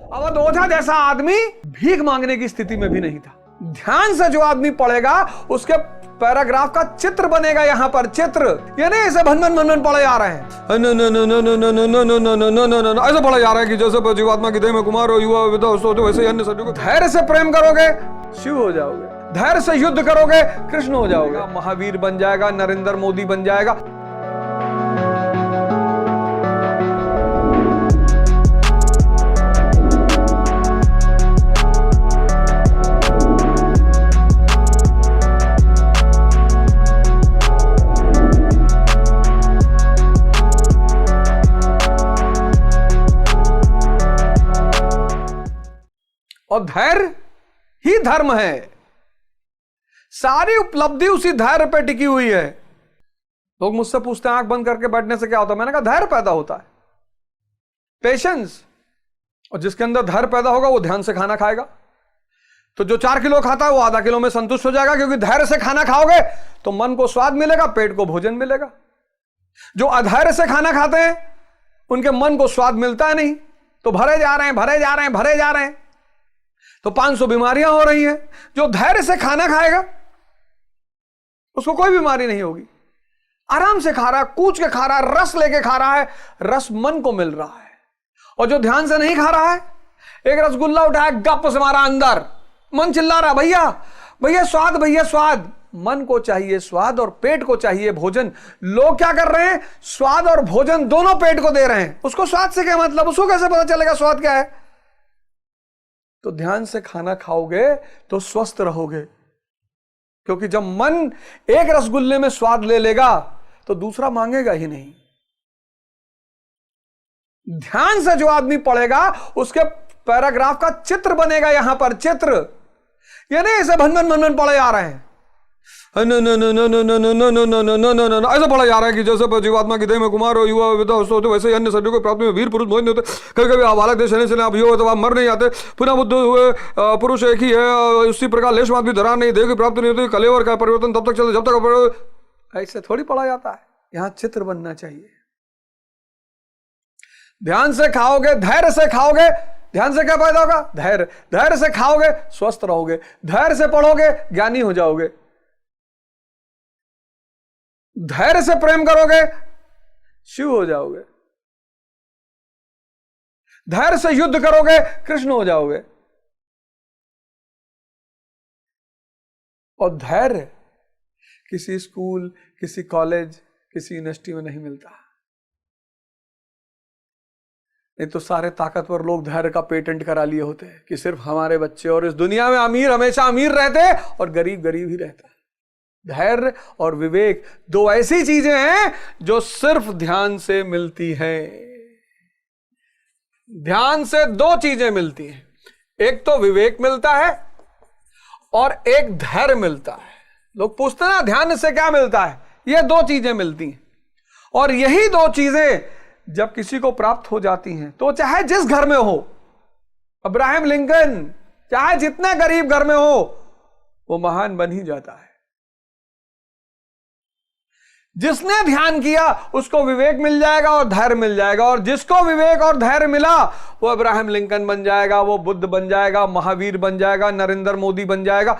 अब ओझा जैसा आदमी भीख मांगने की स्थिति में भी नहीं था। ध्यान से जो आदमी पढ़ेगा उसके पैराग्राफ का चित्र बनेगा। यहां पर चित्र, ये नहीं ऐसे भन भन भन भन पढ़े जा रहे हैं, ऐसे पढ़े जा रहे हैं कि जैसे जीवात्मा की देह में कुमार हो, युवा विधवा हो, वैसे अन्य सभी को। धैर्य से प्रेम करोगे शिव हो जाओगे, धैर्य से युद्ध करोगे कृष्ण हो जाओगे, महावीर बन जाएगा, नरेंद्र मोदी बन जाएगा। और धैर्य ही धर्म है। सारी उपलब्धि उसी धैर्य पे टिकी हुई है। लोग मुझसे पूछते हैं आंख बंद करके बैठने से क्या होता है? मैंने कहा धैर्य पैदा होता है, पेशेंस। और जिसके अंदर धैर्य पैदा होगा वो ध्यान से खाना खाएगा। तो जो 4 किलो खाता है वो आधा किलो में संतुष्ट हो जाएगा, क्योंकि धैर्य से खाना खाओगे तो मन को स्वाद मिलेगा, पेट को भोजन मिलेगा। जो अधैर्य से खाना खाते हैं उनके मन को स्वाद मिलता है नहीं, तो भरे जा रहे हैं, भरे जा रहे हैं, भरे जा रहे हैं, तो 500 बीमारियां हो रही हैं। जो धैर्य से खाना खाएगा उसको कोई बीमारी नहीं होगी। आराम से खा रहा है, कूच के खा रहा है, रस लेके खा रहा है, रस मन को मिल रहा है। और जो ध्यान से नहीं खा रहा है, एक रसगुल्ला उठाया, गप से मारा अंदर, मन चिल्ला रहा भैया भैया स्वाद, भैया स्वाद। मन को चाहिए स्वाद और पेट को चाहिए भोजन। लोग क्या कर रहे हैं? स्वाद और भोजन दोनों पेट को दे रहे हैं। उसको स्वाद से क्या मतलब? उसको कैसे पता चलेगा स्वाद क्या है? तो ध्यान से खाना खाओगे तो स्वस्थ रहोगे, क्योंकि जब मन एक रसगुल्ले में स्वाद ले लेगा तो दूसरा मांगेगा ही नहीं। ध्यान से जो आदमी पढ़ेगा उसके पैराग्राफ का चित्र बनेगा। यहां पर चित्र, ये नहीं ऐसे भन भन भन भन पढ़े जा रहे हैं, ऐसे पढ़ा जा रहा है कि जैसे जीवात्मा की देह में कुमार हो, युवा विधवा हो, वैसे अन्य सभी को प्राप्त में वीर पुरुष बहुत नहीं होते। कभी कभी बालक देश रहने से आप हो तो आप मर नहीं जाते। पुनः बुद्ध हुए पुरुष एक ही है, उसी प्रकार लेश मात्र भी धरा नहीं, देह की प्राप्ति नहीं होती। कलेवर का परिवर्तन तब तक चलता जब तक। ऐसे थोड़ी पढ़ा जाता है, यहां चित्र बनना चाहिए। ध्यान से खाओगे, धैर्य से खाओगे, ध्यान से क्या फायदा होगा? धैर्य। धैर्य से खाओगे स्वस्थ रहोगे, धैर्य से पढ़ोगे ज्ञानी हो जाओगे, धैर्य से प्रेम करोगे शिव हो जाओगे, धैर्य से युद्ध करोगे कृष्ण हो जाओगे। और धैर्य किसी स्कूल, किसी कॉलेज, किसी यूनिवर्सिटी में नहीं मिलता। नहीं तो सारे ताकतवर लोग धैर्य का पेटेंट करा लिए होते हैं कि सिर्फ हमारे बच्चे, और इस दुनिया में अमीर हमेशा अमीर रहते हैं और गरीब गरीब ही रहता है। धैर्य और विवेक दो ऐसी चीजें हैं जो सिर्फ ध्यान से मिलती हैं। ध्यान से दो चीजें मिलती हैं, एक तो विवेक मिलता है और एक धैर्य मिलता है। लोग पूछते हैं ना ध्यान से क्या मिलता है? ये दो चीजें मिलती हैं, और यही दो चीजें जब किसी को प्राप्त हो जाती हैं तो चाहे जिस घर में हो, अब्राहम लिंकन चाहे जितना गरीब घर में हो, वो महान बन ही जाता है। जिसने ध्यान किया उसको विवेक मिल जाएगा और धैर्य मिल जाएगा, और जिसको विवेक और धैर्य मिला वो अब्राहम लिंकन बन जाएगा, वो बुद्ध बन जाएगा, महावीर बन जाएगा, नरेंद्र मोदी बन जाएगा।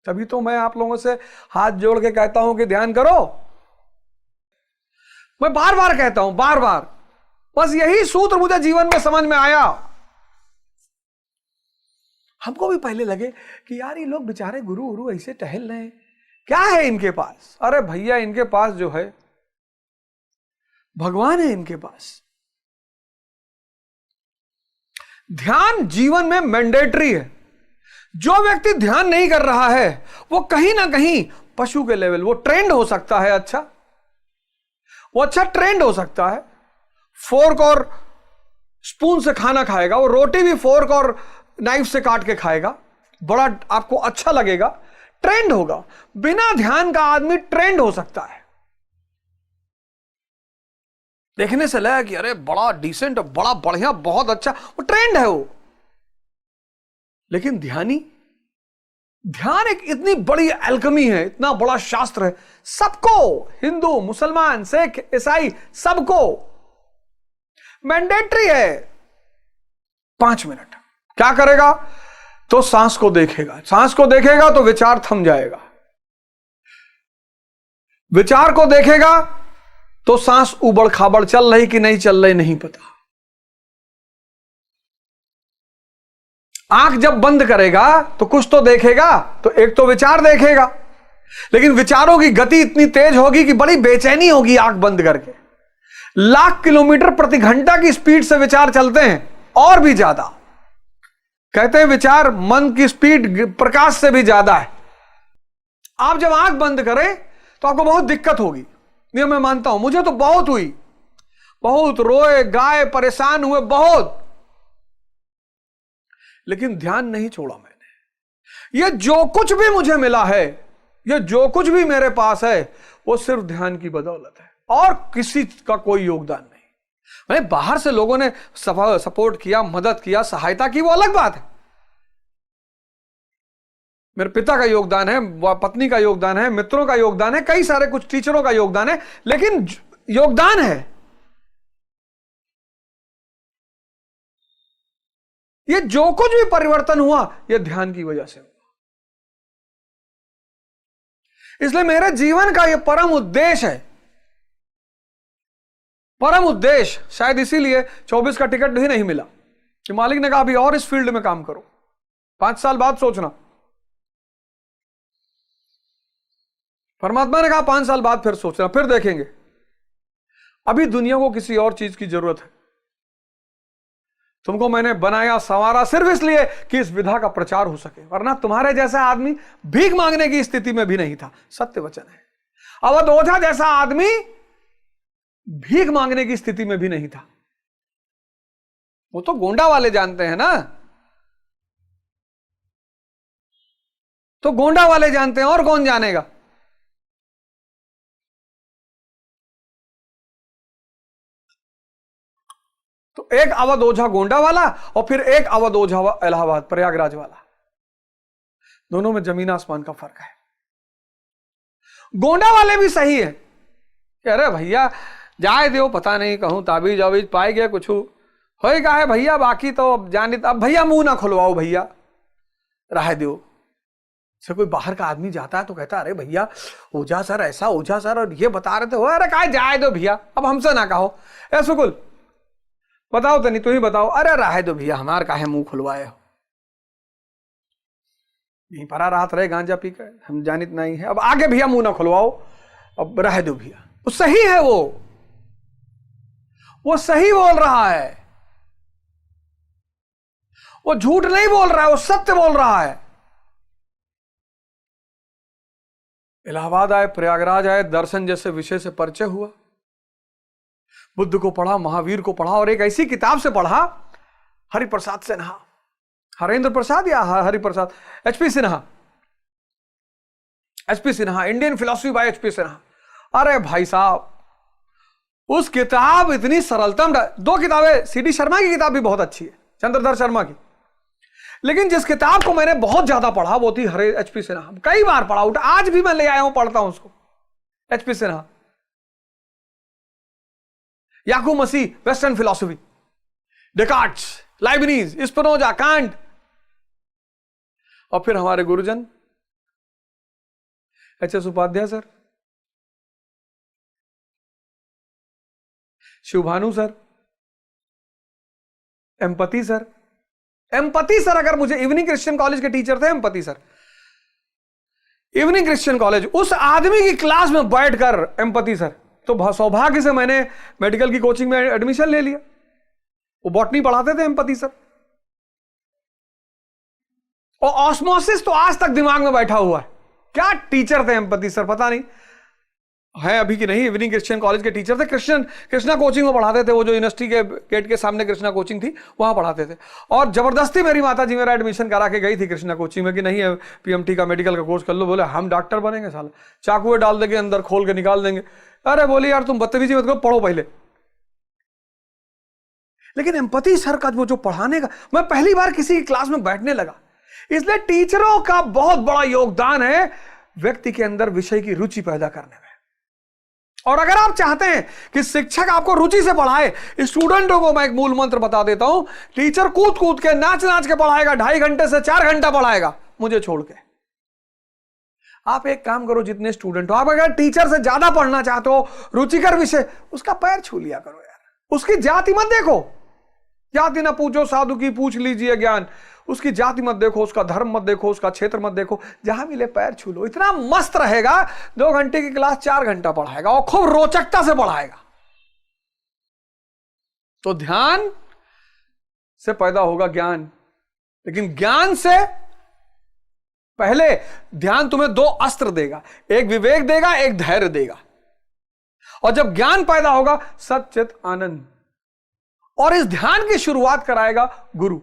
तभी तो मैं आप लोगों से हाथ जोड़ के कहता हूं कि ध्यान करो। मैं बार बार कहता हूं, बार बार, बस यही सूत्र मुझे जीवन में समझ में आया। हमको भी पहले लगे कि यार ये लोग बेचारे गुरु गुरु ऐसे टहल रहे हैं, क्या है इनके पास? अरे भैया इनके पास जो है भगवान है इनके पास। ध्यान जीवन में मैंडेटरी है। जो व्यक्ति ध्यान नहीं कर रहा है वो कहीं ना कहीं पशु के लेवल, वो ट्रेंड हो सकता है, अच्छा वो अच्छा ट्रेंड हो सकता है, फोर्क और स्पून से खाना खाएगा, वो रोटी भी फोर्क और नाइफ से काट के खाएगा, बड़ा आपको अच्छा लगेगा, ट्रेंड होगा। बिना ध्यान का आदमी ट्रेंड हो सकता है, देखने से लगा कि अरे बड़ा डिसेंट, बड़ा बढ़िया, बहुत अच्छा, वो ट्रेंड है वो। लेकिन ध्यान एक इतनी बड़ी एल्केमी है, इतना बड़ा शास्त्र है, सबको, हिंदू, मुसलमान, सिख, ईसाई, सबको। मैंडेटरी है। 5 मिनट क्या करेगा? तो सांस को देखेगा, सांस को देखेगा तो विचार थम जाएगा, विचार को देखेगा तो सांस उबड़ खाबड़ चल रही कि नहीं चल रही नहीं पता। आंख जब बंद करेगा तो कुछ तो देखेगा, तो एक तो विचार देखेगा, लेकिन विचारों की गति इतनी तेज होगी कि बड़ी बेचैनी होगी। आंख बंद करके लाख किलोमीटर प्रति घंटा की स्पीड से विचार चलते हैं, और भी ज्यादा। कहते हैं विचार मन की स्पीड प्रकाश से भी ज्यादा है। आप जब आंख बंद करें तो आपको बहुत दिक्कत होगी, ये मैं मानता हूं, मुझे तो बहुत हुई, बहुत रोए गाए परेशान हुए बहुत, लेकिन ध्यान नहीं छोड़ा मैंने। ये जो कुछ भी मुझे मिला है, ये जो कुछ भी मेरे पास है, वो सिर्फ ध्यान की बदौलत है, और किसी का कोई योगदान नहीं। मैंने बाहर से लोगों ने सपोर्ट किया, मदद किया, सहायता की, वो अलग बात है। मेरे पिता का योगदान है, पत्नी का योगदान है, मित्रों का योगदान है, कई सारे कुछ टीचरों का योगदान है, लेकिन योगदान है। ये जो कुछ भी परिवर्तन हुआ, ये ध्यान की वजह से हुआ। इसलिए मेरे जीवन का ये परम उद्देश्य है, परम उद्देश्य। शायद इसीलिए 24 का टिकट भी नहीं मिला, कि मालिक ने कहा अभी और इस फील्ड में काम करो, 5 साल बाद सोचना। परमात्मा ने कहा 5 साल बाद फिर सोचना, फिर देखेंगे। अभी दुनिया को किसी और चीज की जरूरत है। तुमको मैंने बनाया संवारा सिर्फ इसलिए कि इस विधा का प्रचार हो सके, वरना तुम्हारे जैसा आदमी भीख मांगने की स्थिति में भी नहीं था। सत्य वचन है। अवध ओझा जैसा आदमी भीख मांगने की स्थिति में भी नहीं था। वो तो गोंडा वाले जानते हैं ना, तो गोंडा वाले जानते हैं, और कौन जानेगा। तो एक अवध ओझा गोंडा वाला, और फिर एक अवध ओझा इलाहाबाद प्रयागराज वाला, दोनों में जमीन आसमान का फर्क है। गोंडा वाले भी सही है कि अरे भैया जाए दो, पता नहीं कहूं ताबीज वाबीज पाए गए कुछ होएगा है भैया, बाकी तो अब जाने, अब भैया मुंह ना खुलवाओ भैया, रह दो। से कोई बाहर का आदमी जाता है तो कहता अरे भैया ओझा सर ऐसा, ओझा सर और ये बता रहे थे, हो अरे कहा जाए दो भैया, अब हमसे ना कहो। ए सुकुल बताओ तो नहीं, तू ही बताओ। अरे रहे दो भैया, हमार काहे मुंह खुलवाए हो, यहीं परा रात रहे गांजा पी कर, हम जानित नहीं है, अब आगे भैया मुंह ना खुलवाओ, अब रहे दो भैया। वो सही है, वो सही बोल रहा है, वो झूठ नहीं बोल रहा है, वो सत्य बोल रहा है। इलाहाबाद आए, प्रयागराज आए, दर्शन जैसे विषय से परिचय हुआ, बुद्ध को पढ़ा, महावीर को पढ़ा, और एक ऐसी किताब से पढ़ा, हरिप्रसाद सिन्हा, हरेंद्र प्रसाद या Hariprasad, HP Sinha, HP Sinha, Indian philosophy by HP Sinha. अरे भाई साहब, उस किताब इतनी सरलता, 2 किताबें, सीडी शर्मा की किताब भी बहुत अच्छी है, चंद्रधर शर्मा की, लेकिन जिस किताब को मैंने बहुत ज्यादा पढ़ा वो थी हरे एचपी सिन्हा। कई बार पढ़ा, उठा, आज भी मैं ले आया हूं, पढ़ता हूं उसको, H P Sinha. Yakub Masih, western philosophy, Descartes, Leibniz, Spinoza, Kant, और फिर हमारे गुरुजन H S. Upadhyay sir, Shivbhanu sir, Empati sir. Empati sir अगर मुझे, इवनिंग क्रिश्चियन कॉलेज के टीचर थे Empati sir, Ewing Christian college, उस आदमी की क्लास में बैठकर एम्पति सर, तो सौभाग्य से मैंने मेडिकल की कोचिंग में एडमिशन ले लिया। वो बॉटनी पढ़ाते थे एम्पति सर, और ऑस्मोसिस तो आज तक दिमाग में बैठा हुआ है। क्या टीचर थे एम्पति सर, पता नहीं है अभी कि नहीं, इवनिंग क्रिश्चियन कॉलेज के टीचर थे। कृष्णा कोचिंग में पढ़ाते थे, वो जो यूनिवर्सिटी के गेट के सामने कृष्णा कोचिंग थी, वहां पढ़ाते थे। और जबरदस्ती मेरी माता जी मेरा एडमिशन करा के गई थी कृष्णा कोचिंग में कि नहीं है पीएमटी का मेडिकल का कोर्स कर लो। बोले हम डॉक्टर बनेंगे साला, चाकुए डाल देंगे अंदर, खोल के निकाल देंगे। अरे बोली यार तुम बदतमीजी मत करो, पढ़ो पहले। लेकिन एम्पति सर का वो जो पढ़ाने का, मैं पहली बार किसी क्लास में बैठने लगा। इसलिए टीचरों का बहुत बड़ा योगदान है व्यक्ति के अंदर विषय की रुचि पैदा करने में। और अगर आप चाहते हैं कि शिक्षक आपको रुचि से पढ़ाए, स्टूडेंटों को मैं एक मूल मंत्र बता देता हूं, टीचर कूद कूद के नाच नाच के पढ़ाएगा, 2.5 घंटे से 4 घंटा पढ़ाएगा मुझे छोड़ के। आप एक काम करो, जितने स्टूडेंट हो, आप अगर टीचर से ज्यादा पढ़ना चाहते हो, रुचिकर विषय, उसका पैर छू लिया करो यार। उसकी जाति मत देखो, जाति ना पूछो साधु की पूछ लीजिए ज्ञान। उसकी जाति मत देखो, उसका धर्म मत देखो, उसका क्षेत्र मत देखो, जहां मिले पैर छू लो। इतना मस्त रहेगा, 2 घंटे की क्लास 4 घंटा पढ़ाएगा और खूब रोचकता से पढ़ाएगा। तो ध्यान से पैदा होगा ज्ञान, लेकिन ज्ञान से पहले ध्यान तुम्हें 2 अस्त्र देगा, एक विवेक देगा, एक धैर्य देगा। और जब ज्ञान पैदा होगा, सच्चित आनंद। और इस ध्यान की शुरुआत कराएगा गुरु।